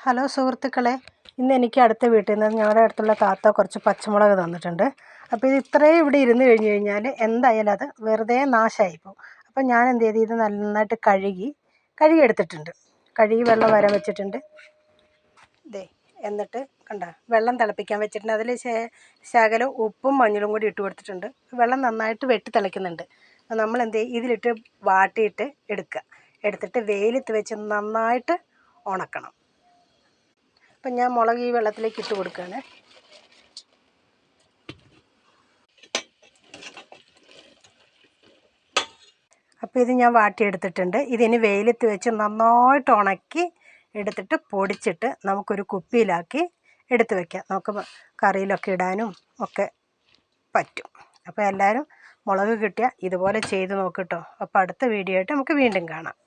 Hello സുഹൃത്തുക്കളെ, ഇന്ന് എനിക്ക് അടുത്ത വീട്ടിൽ നിന്ന് ഞങ്ങളുടെ അടുത്തുള്ള താത്ത കുറച്ച് പച്ചമുളക് തന്നിട്ടുണ്ട്. അപ്പോൾ ഇത് ഇത്രയും ഇവിടെ ഇരുന്ന് കഴിഞ്ഞ് കഴിഞ്ഞാൽ എന്തായാലും അത് വെറുതെ നാശമായി പോകും. അപ്പം ഞാൻ എന്ത് ചെയ്തു, ഇത് നന്നായിട്ട് കഴുകി എടുത്തിട്ടുണ്ട്. കഴുകി വെള്ളം വരാൻ വെച്ചിട്ടുണ്ട്. എന്നിട്ട് കണ്ട വെള്ളം തിളപ്പിക്കാൻ വെച്ചിട്ടുണ്ട്. അതിൽ ശകലം ഉപ്പും മഞ്ഞളും കൂടി ഇട്ട് കൊടുത്തിട്ടുണ്ട്. വെള്ളം നന്നായിട്ട് വെട്ടി തിളയ്ക്കുന്നുണ്ട്. നമ്മൾ എന്ത് ചെയ്യും, ഇതിലിട്ട് വാട്ടിയിട്ട് എടുത്തിട്ട് വെയിലത്ത് വെച്ച് നന്നായിട്ട് ഉണക്കണം. അപ്പം ഞാൻ മുളക് ഈ വെള്ളത്തിലേക്ക് ഇട്ട് കൊടുക്കുകയാണ്. അപ്പോൾ ഇത് ഞാൻ വാട്ടിയെടുത്തിട്ടുണ്ട്. ഇതിന് വെയിലത്ത് വെച്ച് നന്നായിട്ട് ഉണക്കി എടുത്തിട്ട് പൊടിച്ചിട്ട് നമുക്കൊരു കുപ്പിയിലാക്കി എടുത്ത് വയ്ക്കാം. നമുക്ക് കറിയിലൊക്കെ ഇടാനും ഒക്കെ പറ്റും. അപ്പോൾ എല്ലാവരും മുളക് കിട്ടിയാൽ ഇതുപോലെ ചെയ്ത് നോക്കിട്ടോ. അപ്പോൾ അടുത്ത വീഡിയോ ആയിട്ട് നമുക്ക് വീണ്ടും കാണാം.